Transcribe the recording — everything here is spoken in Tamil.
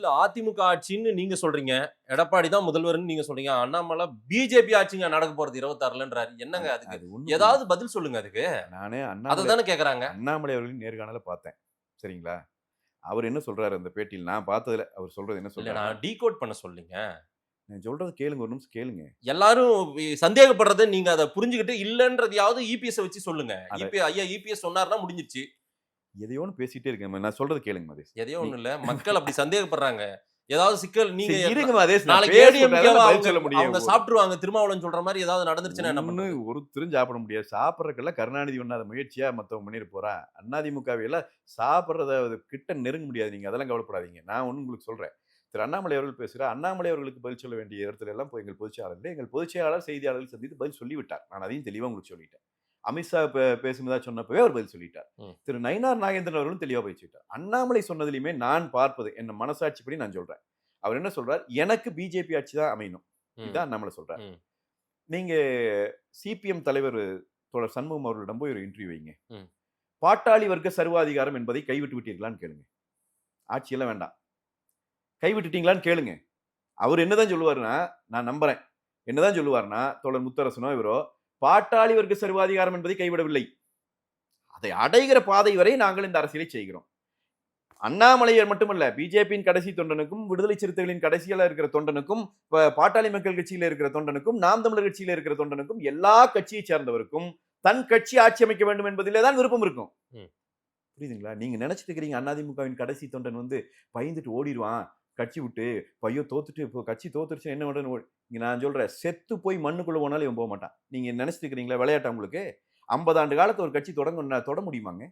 இல்ல அதிமுக ஆட்சின்னு நீங்க சொல்றீங்க. எடப்பாடி தான் முதல்வர்ன்னு நீங்க சொல்றீங்க. அண்ணாமலை பிஜேபி ஆட்சிங்க நடக்க போறது 26ன்றாரு. என்னங்க அதுக்கு? அது ஒண்ணும் இல்ல. ஏதாவது பதில் சொல்லுங்க அதுக்கு. நானு அததானே கேக்குறாங்க. அண்ணாமலை அவர்களின் நேர்காணல பார்த்தேன். சரிங்களா? அவர் என்ன சொல்றாரு அந்த பேட்டியில, நான் பார்த்ததுல அவர் சொல்றது என்ன இல்ல சொல்றாருன்னா, நான் டீகோட் பண்ண சொல்லீங்க. நான் சொல்றத கேளுங்க. ஒரு நிமிஷம் கேளுங்க. எல்லாரும் சந்தேகப்படுறத நீங்க அத புரிஞ்சுகிட்டு இல்லன்றதையாவது இபிஎஸ் வச்சு சொல்லுங்க. அத ஐயா இபிஎஸ் சொன்னாருன்னா முடிஞ்சிருச்சு. எதையோ ஒண்ணு பேசிட்டே இருக்கேன். நான் சொல்றத கேளுங்க மதேஷ். எதையோ நீ ஒண்ணும் இல்ல. மக்கள் அப்படி சந்தேகப்படுறாங்க. ஏதாவது சிக்கல் நீங்க சரி இருங்க மதேஷ். நான் நாளைக்கு பேச விட்டா ஏடிஎம்கேவ தான் பதில் அவங்க சொல்ல முடியும். அவங்க சாப்பிட்டுருவாங்க. திருமாவளவன் சொல்ற மாரி ஏதாவது நடந்துருச்சுன்னா என்ன ஒண்ணு பண்றது? ஒருத்தரும் சாப்பிட முடியாது. சாப்பிடறதுக்கெல்லாம் கருணாநிதி பண்ணாத முயற்சியா மத்தவன் பண்ணிற போறான். அதிமுகவையெல்லாம் சாப்பிடுறத கிட்ட நெருங்க முடியாது. நீங்க அதெல்லாம் கவலைப்படாதீங்க. நான் ஒண்ணு உங்களுக்கு சொல்றேன். திரு அண்ணாமலை அவர்கள் பேசுறார். அண்ணாமலை அவர்களுக்கு பதில் சொல்ல வேண்டிய இடத்துல எல்லாம் போய் எங்கள் பொதுச் செயலாளர் எங்கள் பொதுச் செயலாளர் செய்தியாளர்கள் சந்தித்து பதில் சொல்லிவிட்டார். நான் அதையும் தெளிவா உங்களுக்கு சொல்லிட்டேன். அமித்ஷா பேசுனதா சொன்னப்பவே அவர் பதில் சொல்லிட்டார். ம். திரு நயினார் நாகேந்திரன் அவர்களும் தெளிவா பதில் சொல்லிட்டார். அண்ணாமலை சொன்னதிலுமே நான் பார்ப்பது என்ன மனசாட்சிப்படி நான் சொல்றேன். அவர் என்ன சொல்றார்? எனக்கு பிஜேபி ஆட்சி தான் அமையணும். ம். இதான் அண்ணாமலை சொல்றார். ம். நீங்க சிபிஎம் தலைவர் தோழர் சண்முகம் அவர்களிடம் போய் ஒரு இன்டர்வியூ வைங்க. ம். பாட்டாளி வர்க்க சர்வாதிகாரம் என்பதை கைவிட்டு விட்டீர்களான்னு கேளுங்க. ஆட்சியெல்லாம் வேண்டாம். கைவிட்டுட்டீங்களான்னு கேளுங்க. அவர் என்னதான் சொல்லுவாருன்னா, நான் நம்புறேன். என்னதான் சொல்லுவாருன்னா, தோழர் முத்தரசனோ இவரோ, பாட்டாளி வர்க்க சர்வாதிகாரம் என்பதை கைவிடவில்லை. அதை அடைகிற பாதை வரை நாங்கள் இந்த அரசியலை செய்கிறோம். அண்ணாமலையர் மட்டுமல்ல, பிஜேபியின் கடைசி தொண்டனுக்கும், விடுதலை சிறுத்தைகளின் கடைசியில இருக்கிற தொண்டனுக்கும், பாட்டாளி மக்கள் கட்சியில இருக்கிற தொண்டனுக்கும், நாம் தமிழர் கட்சியில இருக்கிற தொண்டனுக்கும், எல்லா கட்சியை சேர்ந்தவருக்கும் தன் கட்சி ஆட்சி அமைக்க வேண்டும் என்பதிலே தான் விருப்பம் இருக்கும். ம். புரியுதுங்களா? நீங்க நினைச்சிட்டு இருக்கிறீங்க அதிமுகவின் கடைசி தொண்டன் வந்து பயந்துட்டு ஓடிடுவான். கட்சி விட்டு பையோ தோத்துட்டு இப்போ கட்சி தோத்துருச்சு என்ன பண்றது? இங்க நான் சொல்றேன், செத்து போய் மண்ணுக்குள்ள போனாலும் இவன் போக மாட்டான். நீங்க நினைச்சிட்டு இருக்கிறீங்களா விளையாட்டா உங்களுக்கு? 50 ஆண்டு காலத்து ஒரு கட்சி தொட முடியுமாங்க?